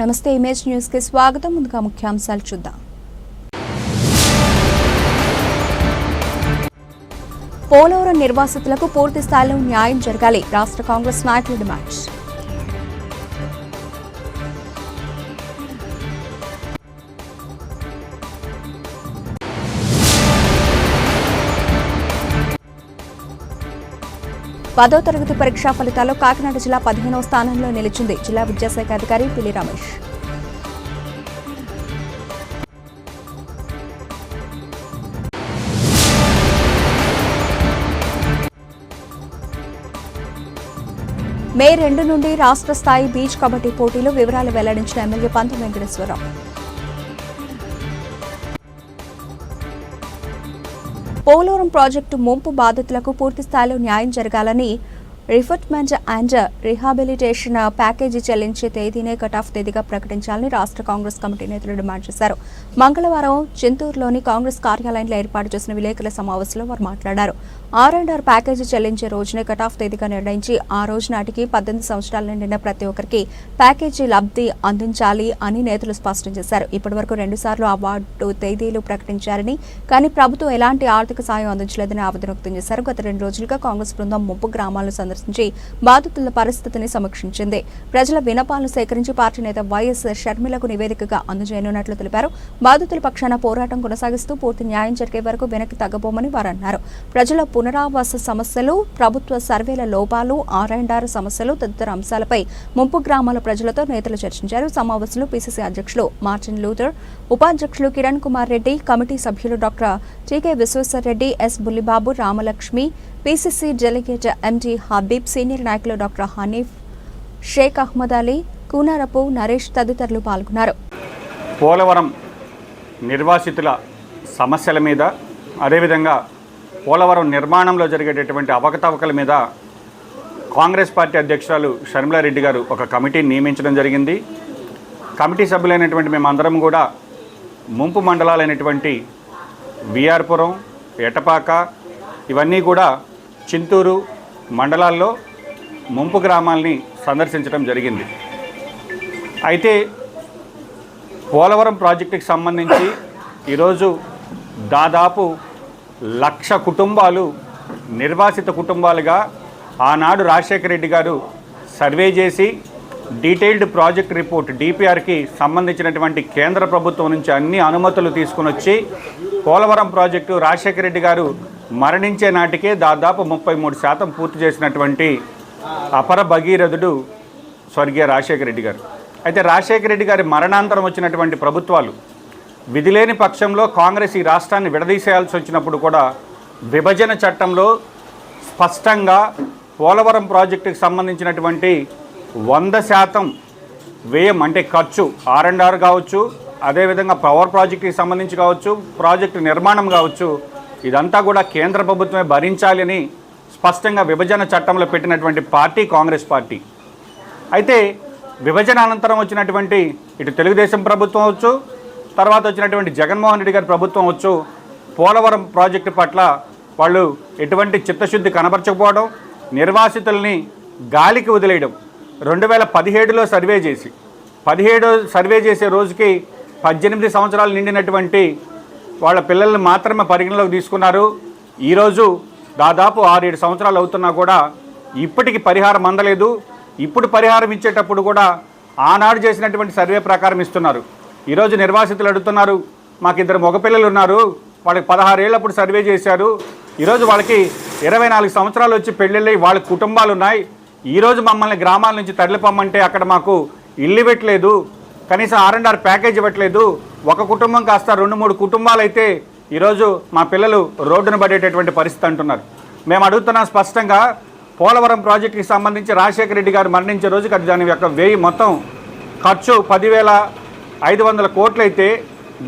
నమస్తే image news కి స్వాగతం. ముందుగా ముఖ్యాంశాలు చూద్దాం. పోలవరం నిర్వాసితులకు పూర్తి స్థాయిలో న్యాయం జరగాలి. రాష్ట్ర కాంగ్రెస్ నాయకుల డిమాండ్. పదో తరగతి పరీక్షా ఫలితాల్లో కాకినాడ జిల్లా 15వ స్థానంలో నిలిచింది. జిల్లా విద్యాశాఖ అధికారి పిల్లి రమేష్. మే 2 నుండి రాష్ట్ర స్థాయి బీచ్ కబడ్డీ పోటీలు వివరాలు వెల్లడించిన ఎమ్మెల్యే పంతం వెంకటేశ్వరరావు. పోలవరం ప్రాజెక్టు ముంపు బాధితులకు పూర్తి స్థాయిలో న్యాయం జరగాలని రిఫర్ట్మెంట్ అండ్ రీహాబిలిటేషన్ ప్యాకేజీ చెల్లించే తేదీనే కటాఫ్ తేదీగా ప్రకటించాలని రాష్ట్ర కాంగ్రెస్ కమిటీ నేతలు డిమాండ్ చేశారు. మంగళవారం చింతూరులోని కాంగ్రెస్ కార్యాలయంలో ఏర్పాటు చేసిన విలేకరుల సమావేశంలో వారు మాట్లాడారు. R&R ప్యాకేజీ చెల్లించే రోజునే కటాఫ్ తేదీగా నిర్ణయించి ఆ రోజు నాటికి 18 సంవత్సరాల నిండిన ప్రతి ఒక్కరికి ప్యాకేజీ లబ్ధి అందించాలి అని నేతలు స్పష్టం చేశారు. ఇప్పటివరకు 2 సార్లు అవార్డు తేదీలు ప్రకటించారని, కానీ ప్రభుత్వం ఎలాంటి ఆర్థిక సాయం అందించలేదని ఆవేదన వ్యక్తం చేశారు. గత 2 రోజులుగా కాంగ్రెస్ బృందం ముంపు గ్రామాలను సందర్శించి బాధితుల పరిస్థితిని సమీక్షించింది. ప్రజల వినపాలను సేకరించి పార్టీ నేత వైఎస్ షర్మిలకు నివేదికగా అందజేయనున్నట్లు తెలిపారు. బాధితుల పక్షాన పోరాటం కొనసాగిస్తూ పూర్తి న్యాయం జరిగే వరకు వెనక్కి తగ్గబోమని వారు అన్నారు. ప్రజల పునరావాస సమస్యలు, ప్రభుత్వ సర్వేల లోపాలు, R&R సమస్యలు తదితర అంశాలపై ముంపు గ్రామాల ప్రజలతో నేతలు చర్చించారు. సమావేశంలో పిసిసి అధ్యక్షులు మార్టిన్ లూథర్, ఉపాధ్యక్షులు కిరణ్ కుమార్ రెడ్డి, కమిటీ సభ్యులు doctor టికే Vishweshwar Reddy, yes Bullibabu, Ramalakshmi, PCC delegate ఎండి హబీబ్, సీనియర్ నాయకులు డాక్టర్ హనీఫ్, షేక్ అహ్మద్ అలీ, కూనారపు నరేష్ తదితరులు పాల్గొన్నారు. పోలవరం నిర్వాసితుల సమస్యల మీద, అదేవిధంగా పోలవరం నిర్మాణంలో జరిగేటటువంటి అవకతవకల మీద కాంగ్రెస్ పార్టీ అధ్యక్షురాలు షర్మిలారెడ్డి గారు ఒక కమిటీని నియమించడం జరిగింది. కమిటీ సభ్యులైనటువంటి మేమందరం కూడా ముంపు మండలాలైనటువంటి విఆర్పురం, ఎటపాక, ఇవన్నీ కూడా చింతూరు మండలాల్లో ముంపు గ్రామాల్ని సందర్శించడం జరిగింది. అయితే పోలవరం ప్రాజెక్టుకి సంబంధించి ఈరోజు దాదాపు 1,00,000 కుటుంబాలు నిర్వాసిత కుటుంబాలుగా ఆనాడు రాజశేఖర రెడ్డి గారు సర్వే చేసి డీటెయిల్డ్ ప్రాజెక్ట్ రిపోర్ట్ DPRకి సంబంధించినటువంటి కేంద్ర ప్రభుత్వం నుంచి అన్ని అనుమతులు తీసుకుని వచ్చి పోలవరం ప్రాజెక్టు రాజశేఖర రెడ్డి గారు మరణించే నాటికే దాదాపు 33% పూర్తి చేసినటువంటి అపర భగీరథుడు స్వర్గీయ రాజశేఖర రెడ్డి గారు. అయితే రాజశేఖర రెడ్డి గారి మరణాంతరం వచ్చినటువంటి ప్రభుత్వాలు విధిలేని పక్షంలో కాంగ్రెస్ ఈ రాష్ట్రాన్ని విడదీసేయాల్సి వచ్చినప్పుడు కూడా విభజన చట్టంలో స్పష్టంగా పోలవరం ప్రాజెక్టుకి సంబంధించినటువంటి 100% వ్యయం అంటే ఖర్చు, R&R కావచ్చు, అదేవిధంగా పవర్ ప్రాజెక్టుకి సంబంధించి కావచ్చు, ప్రాజెక్టు నిర్మాణం కావచ్చు, ఇదంతా కూడా కేంద్ర ప్రభుత్వమే భరించాలి అని స్పష్టంగా విభజన చట్టంలో పెట్టినటువంటి పార్టీ కాంగ్రెస్ పార్టీ. అయితే విభజన అనంతరం వచ్చినటువంటి ఇటు తెలుగుదేశం ప్రభుత్వం అవచ్చు, తర్వాత వచ్చినటువంటి జగన్మోహన్ రెడ్డి గారి ప్రభుత్వం వచ్చు, పోలవరం ప్రాజెక్టు పట్ల వాళ్ళు ఎటువంటి చిత్తశుద్ధి కనబరచకపోవడం, నిర్వాసితుల్ని గాలికి వదిలేయడం. 2017లో సర్వే చేసి 17 సర్వే చేసే రోజుకి 18 సంవత్సరాలు నిండినటువంటి వాళ్ళ పిల్లల్ని మాత్రమే పరిగణలోకి తీసుకున్నారు. ఈరోజు దాదాపు 6-7 సంవత్సరాలు అవుతున్నా కూడా ఇప్పటికి పరిహారం అందలేదు. ఇప్పుడు పరిహారం ఇచ్చేటప్పుడు కూడా ఆనాడు చేసినటువంటి సర్వే ప్రకారం ఇస్తున్నారు. ఈరోజు నిర్వాసితులు అడుగుతున్నారు, మాకు 2 మగపిల్లలు ఉన్నారు, వాళ్ళకి 16 ఏళ్ళప్పుడు సర్వే చేశారు, ఈరోజు వాళ్ళకి 24 సంవత్సరాలు వచ్చి పెళ్ళిళ్ళి వాళ్ళ కుటుంబాలు ఉన్నాయి, ఈరోజు మమ్మల్ని గ్రామాల నుంచి తరలిపోమ్మంటే అక్కడ మాకు ఇల్లు ఇవ్వట్లేదు, కనీసం R&R ప్యాకేజ్ ఇవ్వట్లేదు, ఒక కుటుంబం కాస్త 2-3 కుటుంబాలు అయితే ఈరోజు మా పిల్లలు రోడ్డున పడేటటువంటి పరిస్థితి అంటున్నారు. మేము అడుగుతున్నాం స్పష్టంగా, పోలవరం ప్రాజెక్టుకి సంబంధించి రాజశేఖర రెడ్డి గారు మరణించే రోజుకి దాని యొక్క వ్యయం మొత్తం ఖర్చు 10,500 కోట్లు అయితే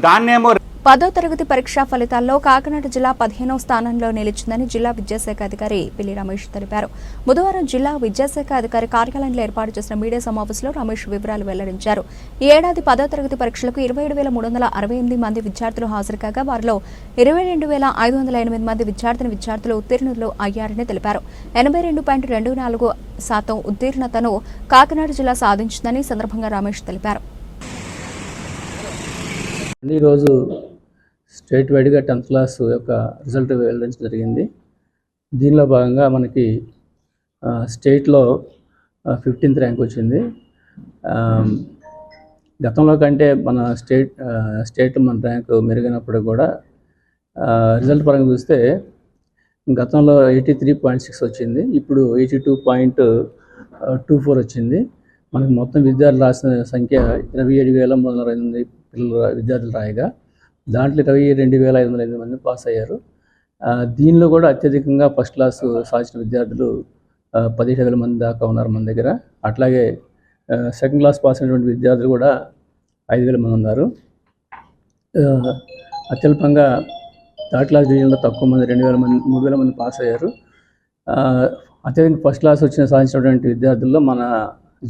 దాన్నేమో 10వ తరగతి పరీక్షా ఫలితాల్లో కాకినాడ జిల్లా 15వ స్థానంలో నిలిచిందని జిల్లా విద్యాశాఖ అధికారి పిల్లి రమేష్ తెలిపారు. బుధవారం జిల్లా విద్యాశాఖ అధికారి కార్యాలయంలో ఏర్పాటు చేసిన మీడియా సమావేశంలో రమేష్ వివరాలు వెల్లడించారు. ఈ ఏడాది 10వ తరగతి పరీక్షలకు 27,368 మంది విద్యార్థులు హాజరు కాగా వారిలో 22,508 మంది విద్యార్థులు ఉత్తీర్ణులు అయ్యారని తెలిపారు. 82.24% ఉత్తీర్ణతను కాకినాడ జిల్లా సాధించిందని సందర్భంగా రమేష్ తెలిపారు. ఈరోజు స్టేట్ వైడ్గా 10th క్లాస్ యొక్క రిజల్ట్ వెల్లడించడం జరిగింది. దీనిలో భాగంగా మనకి స్టేట్లో 15th ర్యాంక్ వచ్చింది. గతంలో కంటే మన స్టేట్ మన ర్యాంక్ మెరుగైనప్పుడు కూడా రిజల్ట్ పరంగా చూస్తే గతంలో 83.6 వచ్చింది, ఇప్పుడు 82.24 వచ్చింది. మనకి మొత్తం విద్యార్థులు రాసిన సంఖ్య 27,328 విద్యార్థులు రాయగా దాంట్లో 22,508 మంది పాస్ అయ్యారు. దీనిలో కూడా అత్యధికంగా ఫస్ట్ క్లాస్ సాధించిన విద్యార్థులు 17,000 మంది దాకా ఉన్నారు మన దగ్గర. అట్లాగే సెకండ్ క్లాస్ పాస్ అయినటువంటి విద్యార్థులు కూడా 5,000 మంది ఉన్నారు. అత్యల్పంగా థర్డ్ క్లాస్ డివిజన్లో తక్కువ మంది 3,000 మంది పాస్ అయ్యారు. అత్యధికంగా ఫస్ట్ క్లాస్ సాధించినటువంటి విద్యార్థుల్లో మన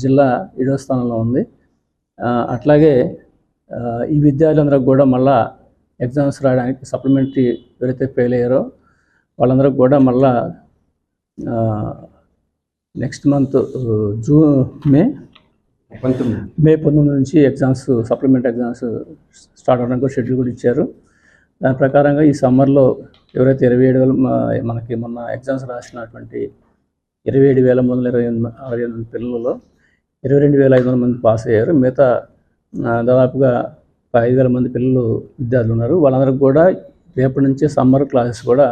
జిల్లా 7వ స్థానంలో ఉంది. అట్లాగే ఈ విద్యార్థులందరూ కూడా మళ్ళా ఎగ్జామ్స్ రాయడానికి సప్లిమెంటరీ ఎవరైతే ఫెయిల్ అయ్యారో వాళ్ళందరూ కూడా మళ్ళా నెక్స్ట్ మంత్ మే 19 నుంచి ఎగ్జామ్స్ సప్లిమెంటరీ ఎగ్జామ్స్ స్టార్ట్ అవడానికి కూడా షెడ్యూల్ కూడా ఇచ్చారు. దాని ప్రకారంగా ఈ సమ్మర్లో ఎవరైతే 27,000 మనకి మొన్న ఎగ్జామ్స్ రాసినటువంటి 27,328 పిల్లలలో 22,500 మంది పాస్ అయ్యారు. మిగతా దాదాపుగా 5,000 మంది పిల్లలు విద్యార్థులు ఉన్నారు. వాళ్ళందరికీ కూడా రేపటి నుంచే సమ్మర్ క్లాసెస్ కూడా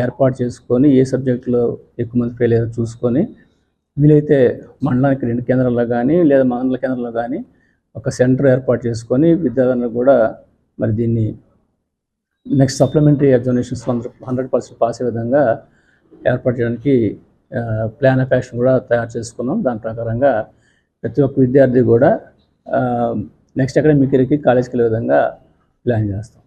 ఏర్పాటు చేసుకొని ఏ సబ్జెక్టులో ఎక్కువ మంది ఫెయిల్ అయ్యారో చూసుకొని వీలైతే మండలానికి 2 కేంద్రాల్లో కానీ లేదా మండల కేంద్రంలో కానీ ఒక సెంటర్ ఏర్పాటు చేసుకొని విద్యార్థులను కూడా మరి దీన్ని నెక్స్ట్ సప్లిమెంటరీ ఎగ్జామినేషన్స్ 100% పాస్ అయ్యే విధంగా ఏర్పాటు చేయడానికి ప్లాన్ ఆఫ్ యాక్షన్ కూడా తయారు చేసుకున్నాం. దాని ప్రకారంగా ప్రతి ఒక్క విద్యార్థి కూడా నెక్స్ట్ అకాడమిక్ ఇయర్కి కాలేజ్కి వెళ్ళే విధంగా ప్లాన్ చేస్తాం.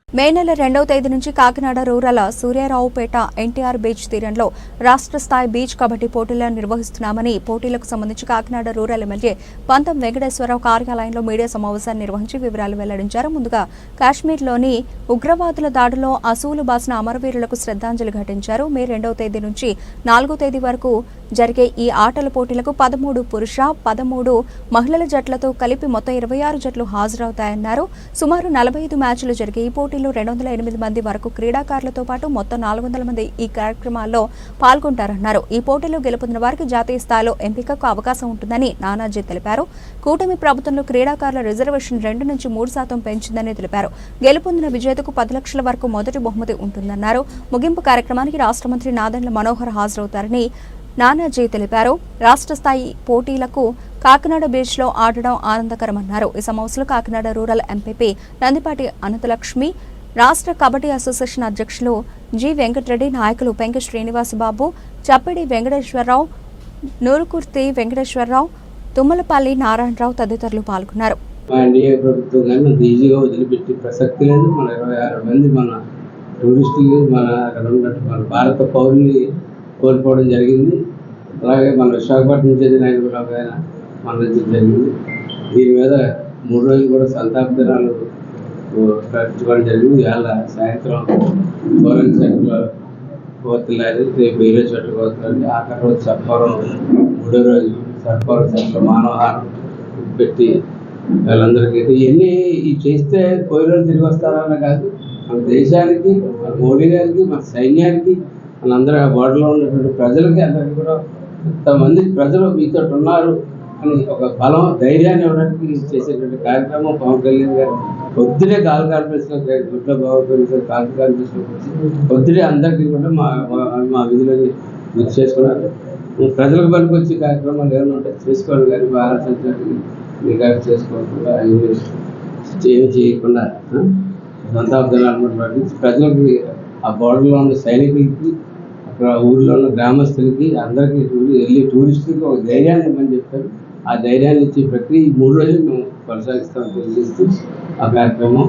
మే నెల 2వ తేదీ నుంచి కాకినాడ రూరల్ సూర్యారావుపేట ఎన్టీఆర్ బీచ్ తీరంలో రాష్ట్ర స్థాయి బీచ్ కబడ్డీ పోటీలను నిర్వహిస్తున్నామని పోటీలకు సంబంధించి కాకినాడ రూరల్ ఎమ్మెల్యే పంతం వెంకటేశ్వరరావు కార్యాలయంలో మీడియా సమావేశాన్ని నిర్వహించి వివరాలు వెల్లడించారు. ముందుగా కాశ్మీర్లోని ఉగ్రవాదుల దాడిలో అసువులు బాసిన అమరవీరులకు శ్రద్ధాంజలి ఘటించారు. మే 2వ తేదీ నుంచి 4వ తేదీ వరకు జరిగే ఈ ఆటల పోటీలకు 13 పురుష 13 మహిళల జట్లతో కలిపి మొత్తం 26 జట్లు హాజరవుతాయన్నారు. సుమారు 45 మ్యాచ్లు జరిగే ఈ పోటీలో 208 మంది వరకు క్రీడాకారులతో పాటు మొత్తం 400 మంది ఈ కార్యక్రమాల్లో పాల్గొంటారన్నారు. ఈ పోటీలో గెలుపొందిన వారికి జాతీయ స్థాయిలో ఎంపికకు అవకాశం ఉంటుందని నానాజీ తెలిపారు. కూటమి ప్రభుత్వంలో క్రీడాకారుల రిజర్వేషన్ 2 నుంచి 3% పెంచిందని తెలిపారు. గెలుపొందిన విజేతకు 10 లక్షల వరకు మొదటి బహుమతి ఉంటుందన్నారు. ముగింపు కార్యక్రమానికి రాష్ట్ర మంత్రి నాదెండ్ల మనోహర్ హాజరవుతారని నానాజీ తెలిపారు. రాష్ట్ర స్థాయి పోటీలకు కాకినాడ బీచ్లో ఆడడం ఆనందకరమన్నారు. ఈ సమావేశంలో కాకినాడ రూరల్ ఎంపీపీ నందిపాటి అనంతలక్ష్మి, రాష్ట్ర కబడ్డీ అసోసియేషన్ అధ్యక్షులు జి వెంకటరెడ్డి, నాయకులు పెంకి శ్రీనివాసబాబు, చప్పిడి వెంకటేశ్వరరావు, నూరుకుర్తి వెంకటేశ్వరరావు, తుమ్మలపల్లి నారాయణరావు తదితరులు పాల్గొన్నారు. ప్రభుత్వం కానీ ఈజీగా వదిలిపెట్టి ప్రసక్తి లేదు. మన 26 మంది మన టూరిస్టులు మన భారత పౌరుల్ని కోల్పోవడం జరిగింది. అలాగే మన విశాఖపట్నం చెందిన ఆయన మరణించడం జరిగింది. దీని మీద 3 రోజులు కూడా సంతాప దినాలు ప్రకటించుకోవడం జరిగింది. ఇవాళ సాయంత్రం ఫోరెన్ సెంటర్లో పోతున్నారు, రేపు 2 చోట్ల పోతున్నారు. ఆఖరి రోజు సర్పవరం 3వ రోజు సర్పవరం సెంటర్ మానవహారం పెట్టి వాళ్ళందరికీ ఇవన్నీ చేస్తే పోయిన రోజు తిరిగి వస్తారన్న కాదు, మన దేశానికి, మన మోడీ గారికి, మన సైన్యానికి, మనందరూ ఆ బోర్డర్లో ఉన్నటువంటి ప్రజలకి అందరికీ కూడా ఇంతమంది ప్రజలు మీతో ఉన్నారు అని ఒక బలం ధైర్యాన్ని ఇవ్వడానికి చేసేటువంటి కార్యక్రమం పవన్ కళ్యాణ్ గారు పొద్దునే కాల్ కాన్ఫరెన్స్లో గుడ్ల బాగుపడి కాల్ కాన్ఫరెన్స్లో పొద్దునే అందరికీ కూడా మా విధులని గుర్తు చేసుకున్నారు. ప్రజలకు పనికి వచ్చే కార్యక్రమాలు ఏమైనా ఉంటాయి చేసుకోవాలి, కానీ భారత సంచారాన్ని రికార్డు చేసుకోకుండా ఏమి చేయకుండా సంతాబ్దాలు పాటించి ప్రజలకు ఆ బోర్డర్లో ఉన్న సైనికులకి అక్కడ ఊళ్ళో ఉన్న గ్రామస్తులకి అందరికీ వెళ్ళి టూరిస్టులకి ఒక ధైర్యాన్ని ఇవ్వమని చెప్పారు. ఆ ధైర్యాన్ని ఇచ్చే ప్రక్రియ 3 రోజులు మేము కొనసాగిస్తామని తెలియజేస్తూ ఆ కార్యక్రమం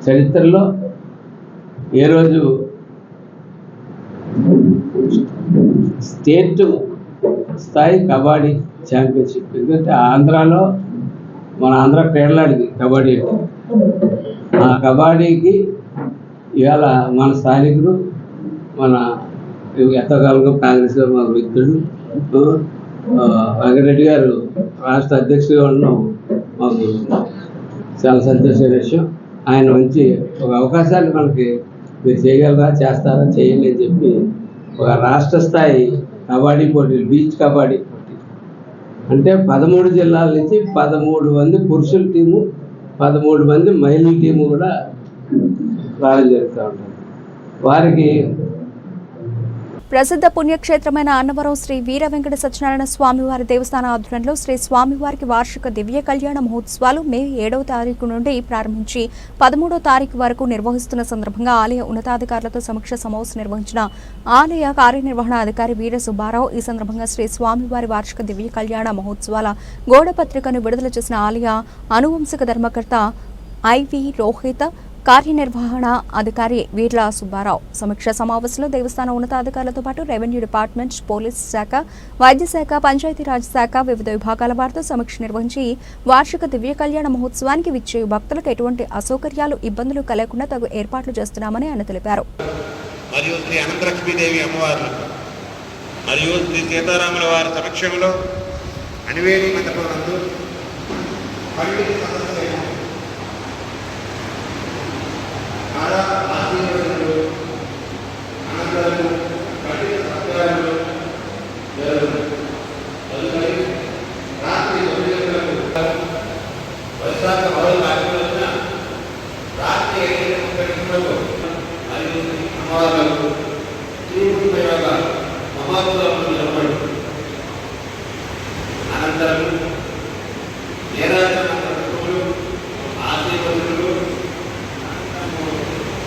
చరిత్రలో ఏ రోజు స్టేట్ స్థాయి కబడ్డీ ఛాంపియన్షిప్, ఎందుకంటే ఆంధ్రాలో మన ఆంధ్ర కేరళకి కబడ్డీ ఆ కబడ్డీకి ఇవాళ మన స్థానికుడు మన ఎంతకాలంగా కాంగ్రెస్లో మా మిత్రుడు వెంకటరెడ్డి గారు రాష్ట్ర అధ్యక్షుడిగా ఉండడం మాకు చాలా సంతోషమైన విషయం. ఆయన మంచి ఒక అవకాశాన్ని మనకి మీరు చేయగలరా, చేస్తారా, చేయండి అని చెప్పి ఒక రాష్ట్ర స్థాయి కబడ్డీ పోటీలు, బీచ్ కబడ్డీ పోటీ అంటే 13 జిల్లాల నుంచి 13 మంది పురుషుల టీము, 13 మంది మహిళల టీము కూడా రావడం జరుగుతూ ఉంటుంది. వారికి ప్రసిద్ధ పుణ్యక్షేత్రమైన అన్నవరం శ్రీ వీర వెంకట సత్యనారాయణ స్వామివారి దేవస్థాన ఆధ్వర్యంలో శ్రీ స్వామివారికి వార్షిక దివ్య కళ్యాణ మహోత్సవాలు మే 7వ తారీఖు నుండి ప్రారంభించి 13వ తారీఖు వరకు నిర్వహిస్తున్న సందర్భంగా ఆలయ ఉన్నతాధికారులతో సమీక్ష సమావేశం నిర్వహించిన ఆలయ కార్యనిర్వహణ అధికారి వీర సుబ్బారావు ఈ సందర్భంగా శ్రీ స్వామివారి వార్షిక దివ్య కళ్యాణ మహోత్సవాల గోడ పత్రికను విడుదల చేసిన ఆలయ అనువంశిక ధర్మకర్త ఐవి రోహిత్, కార్యనిర్వహణ అధికారి వీర్ల సుబ్బారావు సమీక్ష సమావేశంలో దేవస్థాన ఉన్నతాధికారులతో పాటు రెవెన్యూ డిపార్ట్మెంట్, పోలీస్ శాఖ, వైద్య శాఖ, పంచాయతీరాజ్ శాఖ వివిధ విభాగాల వారితో సమీక్ష నిర్వహించి వార్షిక దివ్య కళ్యాణ మహోత్సవానికి విచ్చే భక్తులకు ఎటువంటి అసౌకర్యాలు, ఇబ్బందులు కలగకుండా తగు ఏర్పాట్లు చేస్తున్నామని ఆయన తెలిపారు. మరియు శ్రీ అనంతలక్ష్మీదేవి అమ్మవారు మరియు శ్రీ సీతారాముల వారి సమక్షంలో అనివేడి మండపంలో పండిత సదస్సు ఆశీర్వాదాలు అనంతరం పండిత సత్కారాలు తదుపరి రాత్రి 9 గంటలకు వైశాఖ మొదలు కార్యక్రమం రాత్రి 7:30 మరియు అమ్మవార్లకు శ్రీకృష్ణ మహోత్సవం నిర్వహణ అనంతరం ఆశీర్వదులు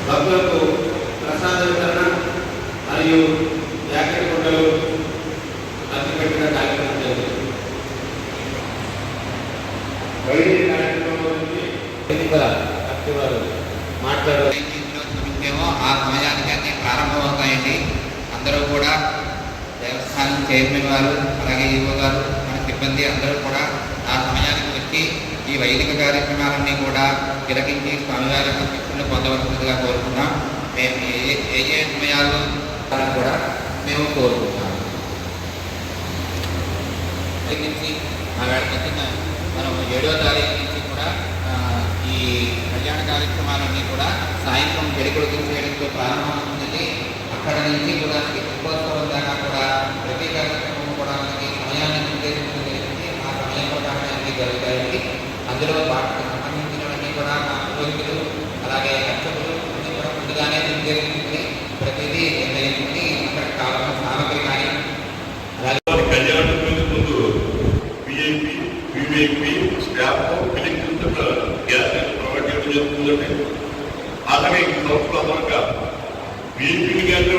భక్తులకు ప్రసాద వితరణ మరియు జాకెట్ గుడ్డలు పంచిపెట్టిన కార్యక్రమం జరిగింది. వైద్య కార్యక్రమం గురించి వారు మాట్లాడేమో ఆ సమయానికి అన్నీ ప్రారంభమవుతాయండి. అందరూ కూడా దేవస్థానం చైర్మన్ వారు, అలాగే ఈవో గారు, మన సిబ్బంది అందరూ కూడా ఆ సమయానికి వచ్చి ఈ వైదిక కార్యక్రమాలన్నీ కూడా తిలకించి స్వామివారి శిక్షణ పొందవలసిందిగా కోరుకున్నాం. మేము ఏ సమయాల్లో కూడా మేము కోరుకుంటున్నాం. నుంచి మా వేళ మనం 7వ తారీఖు నుంచి కూడా ఈ కళ్యాణ కార్యక్రమాలన్నీ కూడా సాయంత్రం పెళ్ళికొడుకుని చేయడంతో ప్రారంభమవుతుంది. అక్కడ నుంచి కూడా ఉపోత్సవం దాకా కూడా ప్రతి కార్యక్రమం కూడా మనకి సమయాన్ని నిర్దేశించడం జరిగింది. ఆ సమయం ప్రకారం అన్నీ జరుగుతాయి. అందులో వాటికి సంబంధించినవన్నీ కూడా మా పురోహితులు, అలాగే అర్చకులు అన్నీ కూడా ముందుగానే నిర్దేశించుకుని ప్రతిదీ నిర్ణయించుకుని అక్కడికి కావాల్సిన సామగ్రి కానీ అలాగే కళ్యాణం ముందు VIP, VVIP staff collector gas provide చేయడం జరుగుతుందండి. అలాగే ఈ సంవత్సరం విఐపి గ్యాస్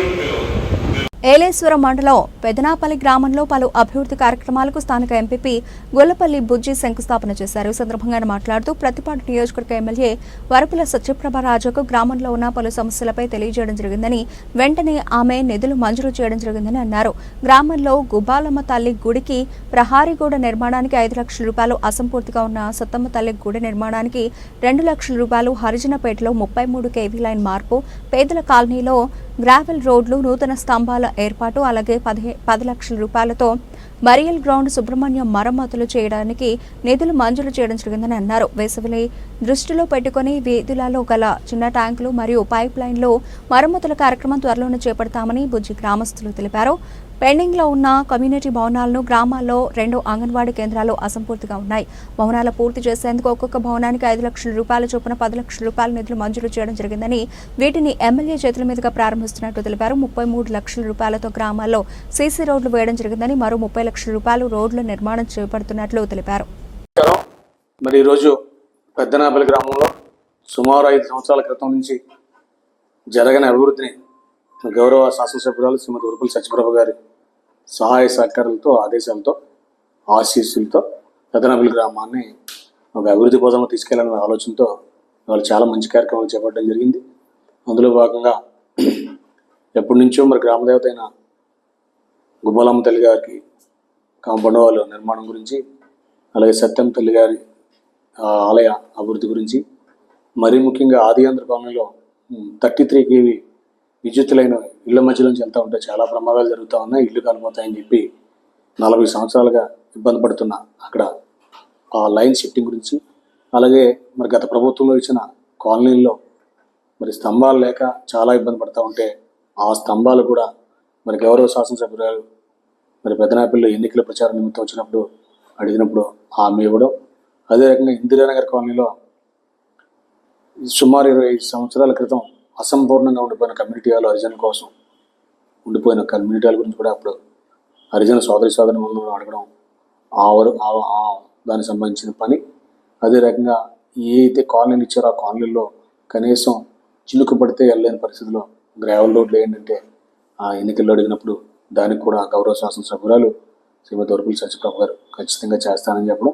ఏలేశ్వరం మండలం పెదనాపల్లి గ్రామంలో పలు అభివృద్ధి కార్యక్రమాలకు స్థానిక ఎంపీపీ గొల్లపల్లి బుజ్జి శంకుస్థాపన చేశారు. ఈ సందర్భంగా మాట్లాడుతూ ప్రతిపాడు నియోజకవర్గ ఎమ్మెల్యే వరపుల సత్యప్రభరాజుకు గ్రామంలో ఉన్న పలు సమస్యలపై తెలియజేయడం జరిగిందని, వెంటనే ఆమె నిధులు మంజూరు చేయడం జరిగిందని అన్నారు. గ్రామంలో గుబాలమ్మ తల్లి గుడికి ప్రహారీ గోడ నిర్మాణానికి 5 లక్షల రూపాయలు, అసంపూర్తిగా ఉన్న సత్తమ్మ తల్లి గుడి నిర్మాణానికి 2 లక్షల రూపాయలు, హరిజనపేటలో 33 kV లైన్ మార్పు, పేదల కాలనీలో గ్రావెల్ రోడ్లు, నూతన స్తంభాల ఏర్పాటు, అలాగే 10 లక్షల రూపాయలతో బరియల్ గ్రౌండ్ సుబ్రహ్మణ్యం మరమ్మతులు చేయడానికి నిధులు మంజూరు చేయడం జరిగిందని అన్నారు. వేసవిని దృష్టిలో పెట్టుకుని వీధులలో గల చిన్న ట్యాంకులు మరియు పైప్ లైన్లు మరమ్మతుల కార్యక్రమం త్వరలోనే చేపడతామని బుజ్జి గ్రామస్తులు తెలిపారు. పెండింగ్ లో ఉన్న కమ్యూనిటీ భవనాలను గ్రామాల్లో 2 అంగన్వాడీ కేంద్రాలు అసంపూర్తిగా ఉన్నాయి. భవనాలు పూర్తి చేసేందుకు ఒక్కొక్క భవనానికి 5 లక్షల రూపాయల చొప్పున 10 లక్షల రూపాయల నిధులు మంజూరు చేయడం జరిగిందని, వీటిని ఎమ్మెల్యే చేతుల మీదుగా ప్రారంభిస్తున్నట్టు తెలిపారు. 33 లక్షల రూపాయలతో గ్రామాల్లో సీసీ రోడ్లు వేయడం జరిగిందని, మరో 30 లక్షల రూపాయలు రోడ్ల నిర్మాణం చేపడుతున్నట్లు తెలిపారు. మరి ఈరోజు పెద్దనాపల్లి గ్రామంలో సుమారు 5 సంవత్సరాల క్రితం నుంచి జరగని అభివృద్ధిని గౌరవ శాసనసభ్యురాలు శ్రీమతి వరపుల సత్యప్రభ గారి సహాయ సహకారాలతో, ఆదేశాలతో, ఆశీస్సులతో పెద్దనాపల్లి గ్రామాన్ని ఒక అభివృద్ధి పదంలో తీసుకెళ్లాలనే ఆలోచనతో వాళ్ళు చాలా మంచి కార్యక్రమాలు చేపట్టడం జరిగింది. అందులో భాగంగా ఎప్పటి నుంచో మరి గ్రామదేవత అయిన గుబ్బలమ్మ తల్లి గారికి కాంపౌండ్ వాల్ నిర్మాణం గురించి, అలాగే సత్యం తల్లి గారి ఆలయ అభివృద్ధి గురించి, మరీ ముఖ్యంగా ఆదియాంధ్ర కాలనీలో 33 kV విద్యుత్ లైన్ ఇళ్ల మధ్యలోంచి వెళ్తూ ఉంటే చాలా ప్రమాదాలు జరుగుతూ ఉన్నాయి, ఇల్లు కాలిపోతాయని చెప్పి 40 సంవత్సరాలుగా ఇబ్బంది పడుతున్నా అక్కడ ఆ లైన్ షిఫ్టింగ్ గురించి, అలాగే మరి గత ప్రభుత్వంలో ఇచ్చిన కాలనీల్లో మరి స్తంభాలు లేక చాలా ఇబ్బంది పడుతూ ఉంటే ఆ స్తంభాలు కూడా మరి గౌరవ శాసనసభ్యురాలు మరి పెదనాపల్లిలో ఎన్నికల ప్రచారం నిమిత్తం వచ్చినప్పుడు అడిగినప్పుడు హామీ ఇవ్వడం. అదే రకంగా ఇందిరానగర్ కాలనీలో సుమారు 25 సంవత్సరాల క్రితం అసంపూర్ణంగా ఉండిపోయిన కమ్యూనిటీ హాల్ హరిజన్ కోసం ఉండిపోయిన కమ్యూనిటీ హాల్ గురించి కూడా అప్పుడు హరిజన సోదరి మందులను అడగడం, దానికి సంబంధించిన పని. అదే రకంగా ఏ అయితే కాలనీలు ఇచ్చారో ఆ కాలనీల్లో కనీసం చిలుకు పడితే వెళ్ళలేని పరిస్థితిలో గ్రావెల్ రోడ్లు ఏంటంటే ఆ ఎన్నికల్లో అడిగినప్పుడు దానికి కూడా గౌరవ శాసనసభ్యురాలు శ్రీమతి వరపుల సత్యప్రభ గారు ఖచ్చితంగా చేస్తానని చెప్పడం.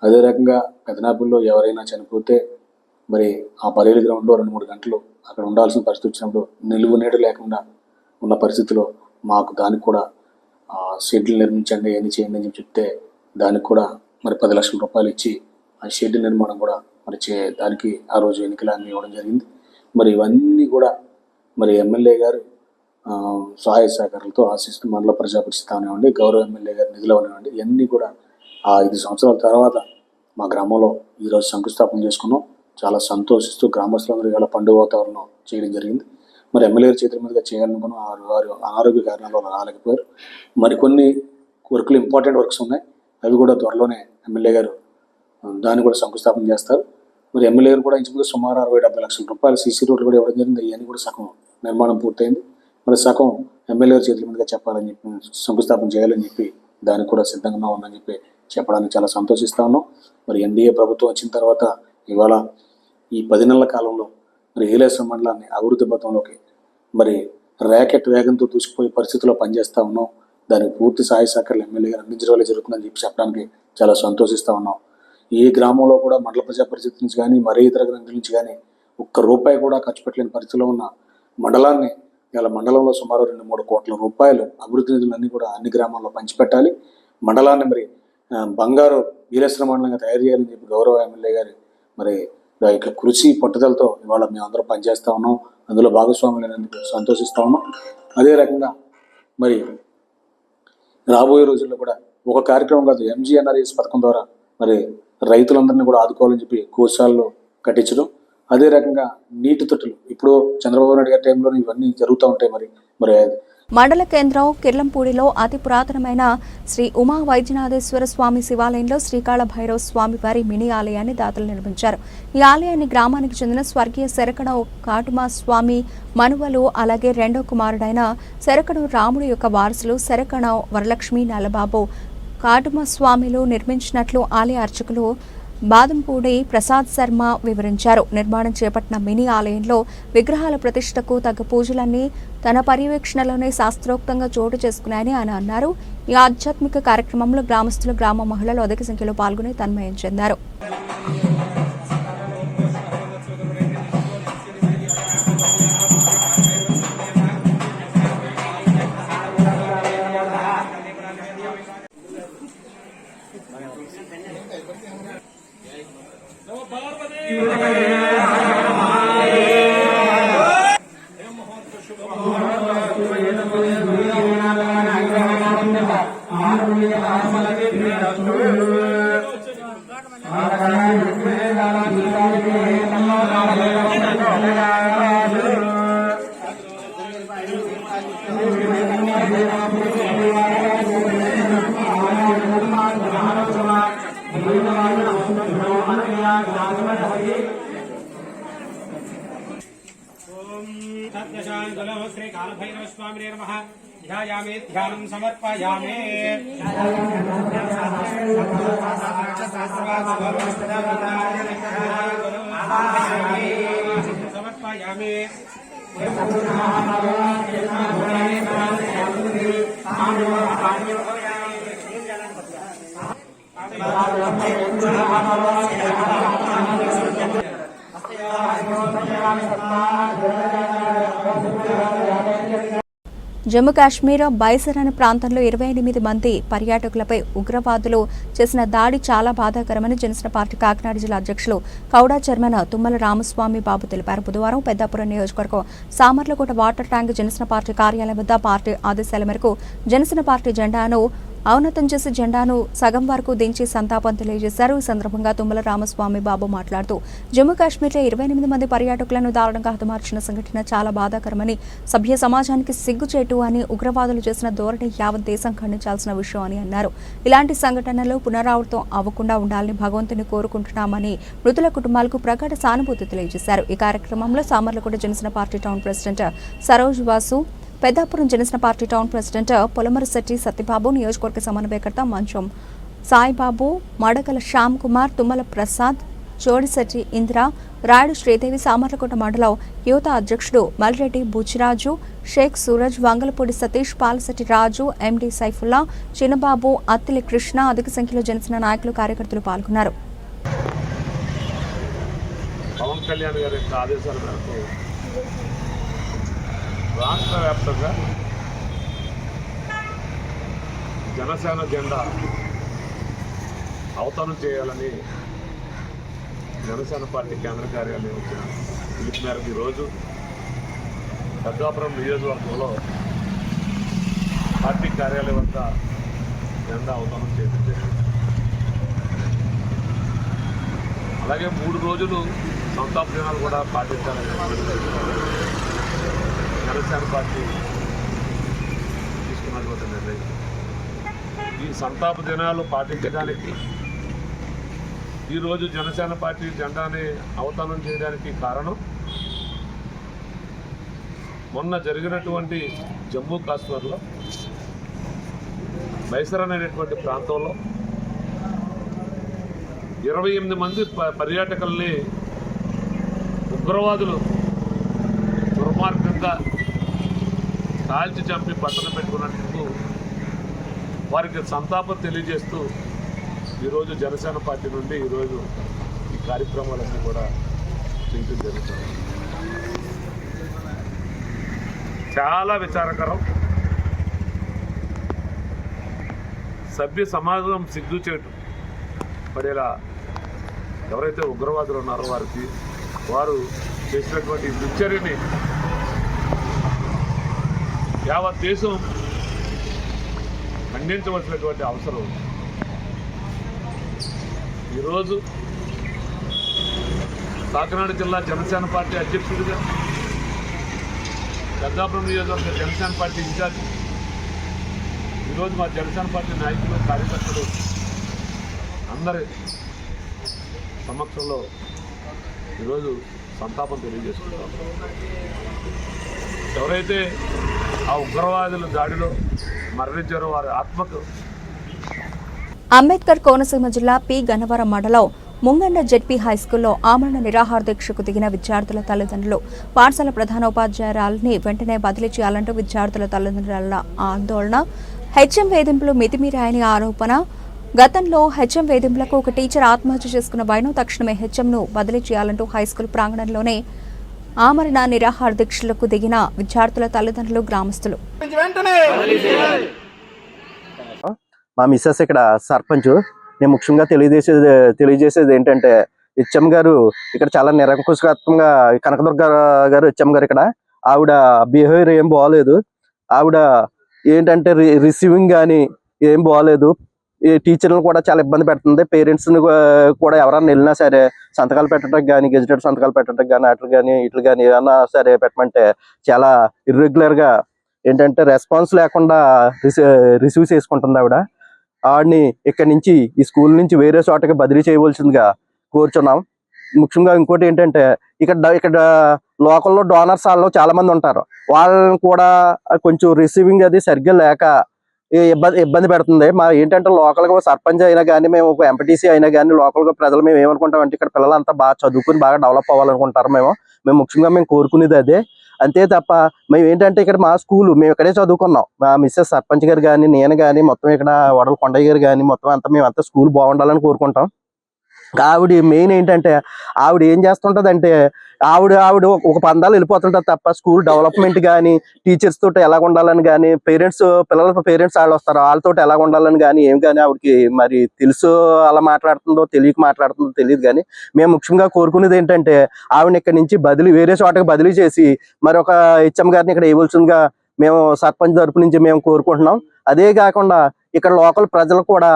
అదే రకంగా పెదనాపుల్లో ఎవరైనా చనిపోతే మరి ఆ పరేలు గ్రౌండ్లో 2-3 గంటలు అక్కడ ఉండాల్సిన పరిస్థితి వచ్చినప్పుడు నిలువు నీడ లేకుండా ఉన్న పరిస్థితిలో మాకు దానికి కూడా షెడ్లు నిర్మించండి, ఏమి చేయండి అని చెప్తే దానికి కూడా మరి 10 లక్షల రూపాయలు ఇచ్చి ఆ షెడ్ నిర్మాణం కూడా మరి దానికి ఆ రోజు ఎన్నికలు అన్నీ ఇవ్వడం జరిగింది. మరి ఇవన్నీ కూడా మరి ఎమ్మెల్యే గారు సహాయ సహకారాలతో ఆశిస్తూ మండల ప్రజాపరిషత్ అవనివ్వండి, గౌరవ ఎమ్మెల్యే గారి నిధులు అవనివ్వండి, ఇవన్నీ కూడా ఆ 5 సంవత్సరాల తర్వాత మా గ్రామంలో ఈరోజు శంకుస్థాపన చేసుకున్నాం. చాలా సంతోషిస్తూ గ్రామస్తులందరూ ఇవాళ పండుగ వాతావరణం చేయడం జరిగింది. మరి ఎమ్మెల్యే చేతుల మీదుగా చేయాలనుకున్న వారు అనారోగ్య కారణాల వల్ల రాలేకపోయారు. మరికొన్ని వర్కులు ఇంపార్టెంట్ వర్క్స్ ఉన్నాయి, అవి కూడా త్వరలోనే ఎమ్మెల్యే గారు దాన్ని కూడా శంకుస్థాపన చేస్తారు. మరి ఎమ్మెల్యే గారు కూడా ఇంచుమించు సుమారు 60-70 లక్షల రూపాయలు సీసీ రోడ్లు కూడా ఇవ్వడం జరిగింది. ఇవన్నీ కూడా సగం నిర్మాణం పూర్తయింది. మరి సగం ఎమ్మెల్యే గారి చేతుల మీదుగా చెప్పాలని చెప్పి శంకుస్థాపన చేయాలని చెప్పి దానికి కూడా సిద్ధంగా ఉందని చెప్పి చెప్పడానికి చాలా సంతోషిస్తా ఉన్నాం. మరి ఎన్డీఏ ప్రభుత్వం వచ్చిన తర్వాత ఇవాళ ఈ 10 నెలల కాలంలో మరి ఏలేశ్వరం మండలాన్ని అభివృద్ధి పథంలోకి మరి ర్యాకెట్ వేగంతో దూసుకుపోయే పరిస్థితుల్లో పనిచేస్తూ ఉన్నాం. దానికి పూర్తి సహాయ సహకారాలు ఎమ్మెల్యే గారు అందించడం వల్ల జరుగుతుందని చెప్పి చెప్పడానికి చాలా సంతోషిస్తూ ఉన్నాం. ఏ గ్రామంలో కూడా మండల ప్రజా పరిషత్ నుంచి కానీ మరే ఇతర గ్రంథుల నుంచి కానీ ₹1 కూడా ఖర్చు పెట్టలేని పరిస్థితిలో ఉన్న మండలాన్ని ఇలా మండలంలో సుమారు 2-3 కోట్ల రూపాయలు అభివృద్ధి నిధులన్నీ కూడా అన్ని గ్రామాల్లో పంచిపెట్టాలి. మండలాన్ని మరి బంగారు వీరేశ్వర మండలంగా తయారు చేయాలని చెప్పి గౌరవ ఎమ్మెల్యే గారు మరి యొక్క కృషి పట్టుదలతో ఇవాళ మేము అందరం పనిచేస్తూ ఉన్నాం. అందులో భాగస్వాములైనందుకు సంతోషిస్తూ ఉన్నాం. అదే రకంగా మరి రాబోయే రోజుల్లో కూడా ఒక కార్యక్రమం కాదు, MGNRES పథకం ద్వారా మరి రైతులందరినీ కూడా ఆదుకోవాలని చెప్పి కోశాల్లో కట్టించడం. అదే రకంగా నీటి తొట్టులు ఇప్పుడు చంద్రబాబు నాయుడు గారి టైంలో ఇవన్నీ జరుగుతూ ఉంటాయి. మరి మండల కేంద్రం కిర్లంపూడిలో అతి పురాతనమైన శ్రీ ఉమా వైద్యనాథేశ్వర స్వామి శివాలయంలో శ్రీకాళ భైరవ స్వామి వారి మినీ ఆలయాన్ని దాతలు నిర్మించారు. ఈ ఆలయాన్ని గ్రామానికి చెందిన స్వర్గీయ శరకణ కాటుమా స్వామి మనువలు అలాగే రెండో కుమారుడైన శరకణ రాముడు యొక్క వారసులు శరకణ వరలక్ష్మి నల్లబాబు కాటుమా స్వామిలు నిర్మించినట్లు ఆలయ అర్చకులు బాదంపూడి ప్రసాద్ శర్మ వివరించారు. నిర్మాణం చేపట్టిన మినీ ఆలయంలో విగ్రహాల ప్రతిష్టకు తగ్గ పూజలన్నీ తన పర్యవేక్షణలోనే శాస్త్రోక్తంగా చోటు చేసుకున్నాయని ఆయన అన్నారు. ఈ ఆధ్యాత్మిక కార్యక్రమంలో గ్రామస్తులు, గ్రామ మహిళలు అధిక సంఖ్యలో పాల్గొని తన్మయం చెందారు. శ్రీ కాళభైరవ స్వామి నమః. ధ్యాయామి, ధ్యానం సమర్పయామి. సమర్పయామి. జమ్మూ కాశ్మీర్ బైసరన్ ప్రాంతంలో 28 మంది పర్యాటకులపై ఉగ్రవాదులు చేసిన దాడి చాలా బాధాకరమని జనసేన పార్టీ కాకినాడ జిల్లా అధ్యక్షులు కౌడా చైర్మన్ తుమ్మల రామస్వామి బాబు తెలిపారు. బుధవారం పెద్దాపురం నియోజకవర్గం Samarlakota water tank Janasena party కార్యాలయం వద్ద పార్టీ ఆదేశాల మేరకు జనసేన పార్టీ జెండాను ఔన్నతం చేసి జెండాను సగం వరకు దించి సంతాపం తెలియజేశారు. ఈ సందర్భంగా తుమ్మల రామస్వామి బాబు మాట్లాడుతూ జమ్మూ కాశ్మీర్లో 28 మంది పర్యాటకులను దారుణంగా హతమార్చిన సంఘటన చాలా బాధాకరమని, సభ్య సమాజానికి సిగ్గుచేటు అని, ఉగ్రవాదులు చేసిన ధోరణి యావత్ దేశం ఖండించాల్సిన విషయం అని అన్నారు. ఇలాంటి సంఘటనలు పునరావృతం అవ్వకుండా ఉండాలని భగవంతుని కోరుకుంటున్నామని మృతుల కుటుంబాలకు ప్రగాఢ సానుభూతి తెలియజేశారు. ఈ కార్యక్రమంలో Samarlakota Janasena party town president Saroj Vasu, Peddapuram Janasena party town president Polamarasetti Satyababu, నియోజకవర్గ సమన్వయకర్త మంచం సాయిబాబు, మడకల శ్యామ్ కుమార్, తుమ్మల ప్రసాద్, చోడిశెట్టి ఇందిరా, రాయుడు శ్రీదేవి, సామర్లకోట మండలం యువత అధ్యక్షుడు మల్రెడ్డి బుచ్చిరాజు, షేక్ సూరజ్, వంగలపూడి సతీష్, పాలశెట్టి రాజు, ఎండి సైఫుల్లా, చిన్నబాబు, అత్తిలి కృష్ణ, అధిక సంఖ్యలో జనసేన నాయకులు, కార్యకర్తలు పాల్గొన్నారు. పవన్ కళ్యాణ్ గారి యొక్క ఆదేశాల మేరకు రాష్ట్ర వ్యాప్తంగా జనసేన జెండా అవతరణ చేయాలని జనసేన పార్టీ కేంద్ర కార్యాలయం వచ్చిన పిలుపు మేరకు ఈరోజు పెద్దాపురం నియోజకవర్గంలో పార్టీ కార్యాలయం వద్ద జెండా అవతరణ చేయడం జరిగింది. అలాగే 3 రోజులు సంతాప దినాలు కూడా పాటించాలని జనసేన పార్టీ తీసుకున్నటువంటి నిర్ణయం. ఈ సంతాప దినాలు పాటించడానికి ఈరోజు జనసేన పార్టీ జెండాని అవతరణ చేయడానికి కారణం మొన్న జరిగినటువంటి జమ్మూ కాశ్మీర్లో బైసరన్ అనేటువంటి ప్రాంతంలో 28 మంది పర్యాటకుల్ని ఉగ్రవాదులు దుర్మార్గంగా కాల్చి చంపి పట్టణ పెట్టుకున్నందుకు వారికి సంతాపం తెలియజేస్తూ ఈరోజు జనసేన పార్టీ నుండి ఈరోజు ఈ కార్యక్రమాలన్నీ కూడా చేయడం జరుగుతుంది. చాలా విచారకరం. సభ్య సమాజం సిగ్గుచేటు పడేలా ఎవరైతే ఉగ్రవాదులు ఉన్నారో వారు చేసినటువంటి దుశ్చర్యని యావత్ దేశం ఖండించవలసినటువంటి అవసరం. ఈరోజు కాకినాడ జిల్లా జనసేన పార్టీ అధ్యక్షుడిగా, పెద్దాపురం నియోజకవర్గ జనసేన పార్టీ ఇన్ఛార్జ్, ఈరోజు మా జనసేన పార్టీ నాయకులు, కార్యకర్తలు అందరి సమక్షంలో ఈరోజు సంతాపం తెలియజేసుకుంటాం. ఎవరైతే ఆ ఉగ్రవాదుల దాడిలో మరణించారో వారి ఆత్మకు. అంబేద్కర్ కోనసీమ జిల్లా పి గన్నవరం మండలం ముంగండ జెడ్పీ హైస్కూల్లో ఆమరణ నిరాహార దీక్షకు దిగిన విద్యార్థుల తల్లిదండ్రులు. పాఠశాల ప్రధానోపాధ్యాయురాలని వెంటనే బదిలీ చేయాలంటూ విద్యార్థుల తల్లిదండ్రుల ఆందోళన. హెచ్ఎం వేధింపులు మితిమీరాయని ఆరోపణ. గతంలో హెచ్ఎం వేధింపులకు ఒక టీచర్ ఆత్మహత్య చేసుకున్న వైనం. తక్షణమే హెచ్ఎంను బదిలీ చేయాలంటూ హైస్కూల్ ప్రాంగణంలోనే ఆమరణ నిరాహార దీక్షలకు దిగిన విద్యార్థుల తల్లిదండ్రులు, గ్రామస్తులు. మా మిస్సెస్ ఇక్కడ సర్పంచ్. నేను ముఖ్యంగా తెలియజేసేది ఏంటంటే, హెచ్ఎం గారు ఇక్కడ చాలా నిరంకుశత్వంగా, కనకదుర్గ గారు హెచ్ఎం గారు ఇక్కడ, ఆవిడ బిహేవియర్ ఏం బాగోలేదు. ఆవిడ ఏంటంటే రిసీవింగ్ కానీ ఏం బాగోలేదు. ఈ టీచర్లను కూడా చాలా ఇబ్బంది పెడుతుంది. పేరెంట్స్ని కూడా ఎవరన్నా వెళ్ళినా సరే సంతకాలు పెట్టడానికి కానీ, గెజిటెడ్ సంతకాలు పెట్టడానికి కానీ, ఇట్లు కానీ ఏమన్నా సరే పెట్టమంటే చాలా ఇర్రెగ్యులర్గా ఏంటంటే రెస్పాన్స్ లేకుండా రిసీవ్ చేసుకుంటుంది ఆవిడ. ఆవిడని ఇక్కడి నుంచి, ఈ స్కూల్ నుంచి వేరే చోటకి బదిలీ చేయవలసిందిగా కోరుచున్నాం. ముఖ్యంగా ఇంకోటి ఏంటంటే, ఇక్కడ లోకల్లో డోనర్స్ వాళ్ళు చాలా మంది ఉంటారు. వాళ్ళని కూడా కొంచెం రిసీవింగ్ అది సరిగ్గా లేక ఇబ్బంది పెడుతుంది. మా ఏంటంటే లోకల్గా సర్పంచ్ అయినా కానీ, మేము ఒక ఎంపీటీసీ అయినా కానీ, లోకల్గా ప్రజలు మేము ఏమనుకుంటామంటే ఇక్కడ పిల్లలంతా బాగా చదువుకుని బాగా డెవలప్ అవ్వాలనుకుంటారు. మేము ముఖ్యంగా మేము కోరుకునేది అదే. అంతే తప్ప మేము ఏంటంటే ఇక్కడ మా స్కూలు మేము ఇక్కడే చదువుకున్నాం. మా మిస్సెస్ సర్పంచ్ గారు కానీ, నేను కానీ, మొత్తం ఇక్కడ వడల కొండయ్య గారు కానీ, మొత్తం అంతా మేమంతా స్కూల్ బాగుండాలని కోరుకుంటాం. ఆవిడ మెయిన్ ఏంటంటే, ఆవిడ ఏం చేస్తుంటదంటే, ఆవిడ ఒక పందాలు వెళ్ళిపోతుంటది తప్ప స్కూల్ డెవలప్మెంట్ కానీ, టీచర్స్ తోటి ఎలా ఉండాలని కానీ, పిల్లలతో పేరెంట్స్ వాళ్ళు వస్తారు వాళ్ళతో ఎలా ఉండాలని కానీ ఏం కానీ ఆవిడకి మరి తెలుసు అలా మాట్లాడుతుందో తెలియక మాట్లాడుతుందో తెలియదు. కానీ మేము ముఖ్యంగా కోరుకునేది ఏంటంటే, ఆవిడని ఇక్కడ నుంచి వేరే చోటకి బదిలీ చేసి మరి ఒక హెచ్ఎం గారిని ఇక్కడ ఇవ్వాల్సిందిగా మేము సర్పంచ్ తరపు నుంచి మేము కోరుకుంటున్నాం. అదే కాకుండా ఇక్కడ లోకల్ ప్రజలు కూడా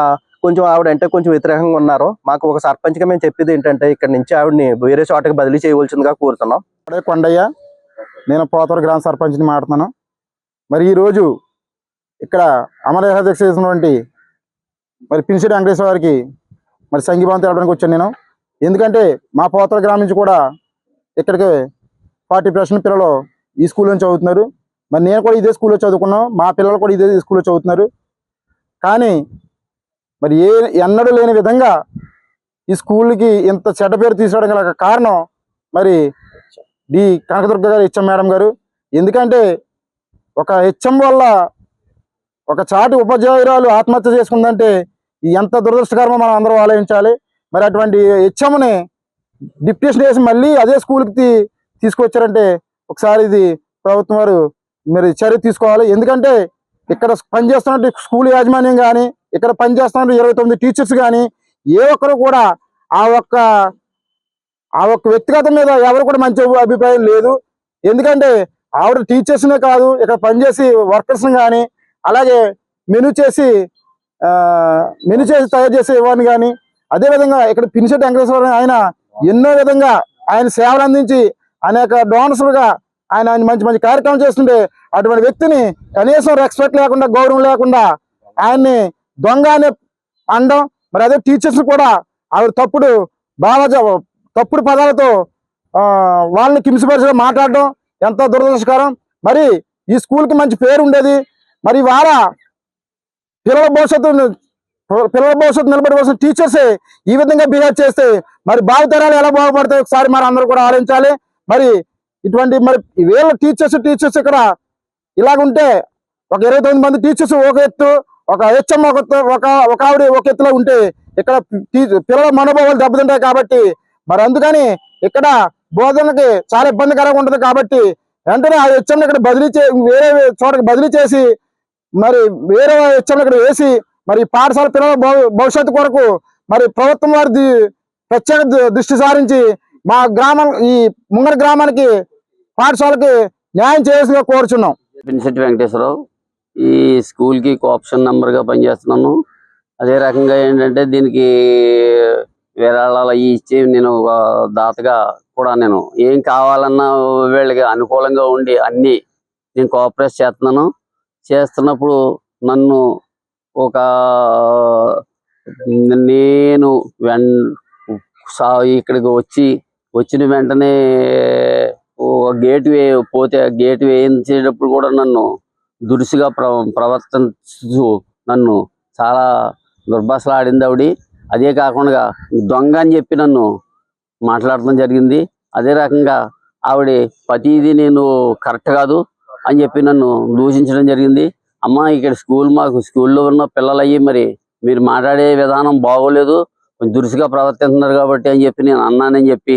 కొంచెం ఆవిడంటే కొంచెం వ్యతిరేకంగా ఉన్నారు. మాకు ఒక సర్పంచ్గా మేము చెప్పేది ఏంటంటే ఇక్కడ నుంచి ఆవిడని వేరే చోటకి బదిలీ చేయవలసిందిగా కోరుతున్నాం. కొండయ్య, నేను పోతవరం గ్రామ సర్పంచ్ని మాట్లాడుతున్నాను. మరి ఈరోజు ఇక్కడ అమరదీక్ష చేసినటువంటి మరి పినిశెట్టి వెంకటేశ్వర గారికి మరి సంఘీభావం తెలపడానికి వచ్చాను నేను. ఎందుకంటే మా పోతవరం గ్రామం నుంచి కూడా ఇక్కడికి 40% పిల్లలు ఈ స్కూల్లో చదువుతున్నారు. మరి నేను కూడా ఇదే స్కూల్లో చదువుకున్నాను, మా పిల్లలు కూడా ఇదే స్కూల్లో చదువుతున్నారు. కానీ మరి ఎన్నడూ లేని విధంగా ఈ స్కూల్కి ఇంత చెడ్డ పేరు తీసుకోవడం గల కారణం మరి డి కనకదుర్గ గారు, హెచ్ఎం మేడం గారు. ఎందుకంటే ఒక హెచ్ఎం వల్ల ఒక చాటి ఉపాధ్యాయురాలు ఆత్మహత్య చేసుకుందంటే ఎంత దురదృష్టకరమో మనం అందరూ ఆలోచించాలి. మరి అటువంటి హెచ్ఎంని డిప్యూటేషన్ చేసి మళ్ళీ అదే స్కూల్కి తీసుకొచ్చారంటే ఒకసారి ఇది ప్రభుత్వం వారు మరి చర్య తీసుకోవాలి. ఎందుకంటే ఇక్కడ పనిచేస్తున్న స్కూల్ యాజమాన్యం కానీ, ఇక్కడ పనిచేస్తున్న 29 టీచర్స్ కానీ ఏ ఒక్కరు కూడా ఆ ఒక్క వ్యక్తిగత మీద ఎవరు కూడా మంచి అభిప్రాయం లేదు. ఎందుకంటే ఆవిడ టీచర్స్నే కాదు, ఇక్కడ పనిచేసి వర్కర్స్ని కానీ, అలాగే మెను చేసి తయారు చేసే వారిని కానీ, అదేవిధంగా ఇక్కడ పినిశెట్టి వెంకటేశ్వర ఆయన ఎన్నో విధంగా ఆయన సేవలు అందించి అనేక డోనర్స్లుగా ఆయన మంచి మంచి కార్యక్రమం చేస్తుంటే అటువంటి వ్యక్తిని కనీసం రెస్పెక్ట్ లేకుండా, గౌరవం లేకుండా ఆయన్ని దొంగ అనే అనడం, మరి అదే టీచర్స్ కూడా ఆవిడ తప్పుడు పదాలతో వాళ్ళని కించపరిచి మాట్లాడడం ఎంతో దురదృష్టకరం. మరి ఈ స్కూల్కి మంచి పేరు ఉండేది. మరి వాళ్ళ పిల్లల భవిష్యత్తు నిలబడిపోసిన టీచర్సే ఈ విధంగా బిహేవ్ చేస్తే మరి భావితరాలు ఎలా బాగుపడతాయి ఒకసారి మరి అందరూ కూడా ఆలోచించాలి. మరి ఇటువంటి మరి వేల టీచర్స్ ఇక్కడ ఇలాగుంటే ఒక 29 మంది టీచర్స్ ఒక ఎత్తు, ఒక హెచ్ఎం ఒక ఆవిడ ఒక ఎత్తులో ఉంటే ఇక్కడ పిల్లల మనోభావాలు దెబ్బతింటాయి. కాబట్టి మరి అందుకని ఇక్కడ బోధనకి చాలా ఇబ్బందికరంగా ఉంటుంది. కాబట్టి వెంటనే ఆ హెచ్ఎం ఇక్కడ వేరే చోటకి బదిలీ చేసి మరి వేరే హెచ్ఎం ఇక్కడ వేసి మరి పాఠశాల పిల్లల భవిష్యత్తు కొరకు మరి ప్రభుత్వం వారి ప్రత్యేక దృష్టి సారించి మా గ్రామం ఈ ముంగర గ్రామానికి పాఠశాలకి న్యాయం చేయాల్సిందిగా కోరుచున్నాం. పినిశెట్టి వెంకటేశ్వరరావు, ఈ స్కూల్కి కోఆప్షన్ నంబర్గా పనిచేస్తున్నాను. అదే రకంగా ఏంటంటే దీనికి విరాళాలు అవి ఇచ్చి నేను ఒక దాతగా కూడా నేను ఏం కావాలన్నా వీళ్ళకి అనుకూలంగా ఉండి అన్నీ నేను కోఆపరేట్ చేస్తున్నప్పుడు నన్ను నేను ఇక్కడికి వచ్చిన వెంటనే గేట్ వేయించేటప్పుడు కూడా నన్ను దురుసుగా ప్రవర్తిస్తూ నన్ను చాలా దుర్భాషలు ఆడింది ఆవిడ. అదే కాకుండా దొంగ అని చెప్పి నన్ను మాట్లాడటం జరిగింది. అదే రకంగా ఆవిడ ప్రతిదీ నేను కరెక్ట్ కాదు అని చెప్పి నన్ను దూషించడం జరిగింది. అమ్మ, ఇక్కడ మాకు స్కూల్లో ఉన్న పిల్లలు అయ్యి మరి మీరు మాట్లాడే విధానం బాగోలేదు, కొంచెం దురుసుగా ప్రవర్తిస్తున్నారు కాబట్టి అని చెప్పి నేను అన్నానని చెప్పి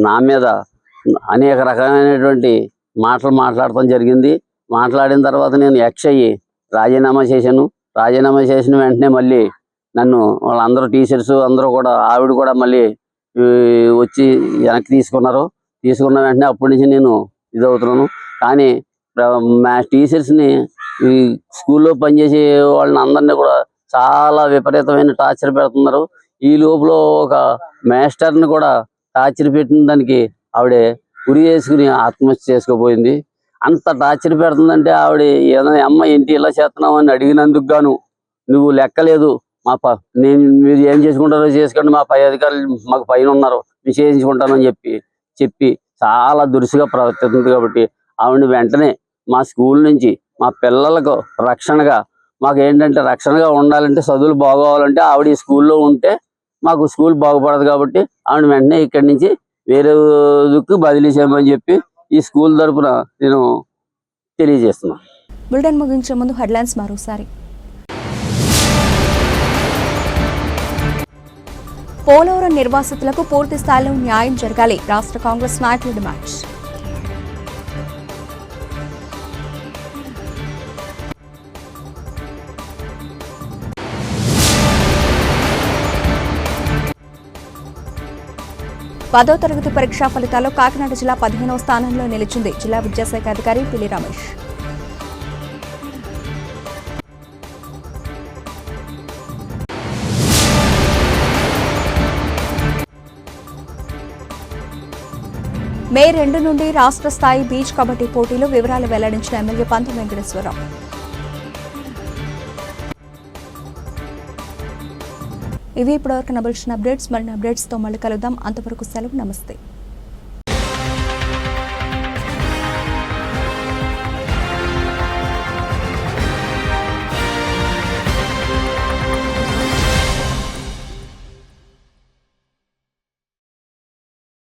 నా మీద అనేక రకమైనటువంటి మాట్లాడటం జరిగింది. మాట్లాడిన తర్వాత నేను ఎక్స్ అయ్యి రాజీనామా చేశాను. రాజీనామా చేసిన వెంటనే మళ్ళీ నన్ను వాళ్ళందరూ టీచర్స్ అందరూ కూడా ఆవిడ కూడా మళ్ళీ వచ్చి వెనక్కి తీసుకున్న వెంటనే అప్పటి నుంచి నేను ఇదవుతున్నాను. కానీ మా టీచర్స్ని ఈ స్కూల్లో పనిచేసే వాళ్ళని అందరినీ కూడా చాలా విపరీతమైన టార్చర్ పెడుతున్నారు. ఈ లోపల ఒక మాస్టర్ని కూడా టార్చర్ పెట్టిన దానికి ఆవిడ ఉరి వేసుకుని ఆత్మహత్య చేసుకోపోయింది. అంత టార్చర్ పెడుతుందంటే ఆవిడ ఏదైనా అమ్మ ఏంటి ఇలా చేస్తున్నావు అని అడిగినందుకు గాను నువ్వు లెక్కలేదు, మీరు ఏం చేసుకుంటారో చేసుకోండి, మా పై అధికారులు మాకు పైన ఉన్నారు, నేను చేయించుకుంటానని చెప్పి చాలా దురుసుగా ప్రవర్తిస్తుంది. కాబట్టి ఆవిడ వెంటనే మా స్కూల్ నుంచి మా పిల్లలకు రక్షణగా మాకు ఏంటంటే రక్షణగా ఉండాలంటే చదువులు బాగోవాలంటే ఆవిడ ఈ స్కూల్లో ఉంటే మాకు స్కూల్ బాగుపడదు. కాబట్టి ఆవిడ వెంటనే ఇక్కడి నుంచి వేరే దిక్కు బదిలీ చేయమని చెప్పి ఈ స్కూల్ తరఫున నేను తెలియజేస్తున్నాను. బులెటిన్ ముగించే ముందు హెడ్లైన్స్ మరోసారి. పోలవరం నిర్వాసితులకు పూర్తి స్థాయిలో న్యాయం జరగాలి, రాష్ట్ర కాంగ్రెస్ నాయకులు డిమాండ్. పదో తరగతి పరీక్షా ఫలితాల్లో కాకినాడ జిల్లా 15వ స్థానంలో నిలిచింది. జిల్లా విద్యాశాఖ అధికారి పిల్లి రమేష్. మే 2 నుండి రాష్ట్ర స్థాయి బీచ్ కబడ్డీ పోటీలు వివరాలు వెల్లడించిన ఎమ్మెల్యే పంతం వెంకటేశ్వరరావు. ఇవి ఇప్పటివరకు నబుల్చిన అప్డేట్స్. మరిన్ని అప్డేట్స్తో మళ్ళీ కలుద్దాం. అంతవరకు సెలవు. నమస్తే.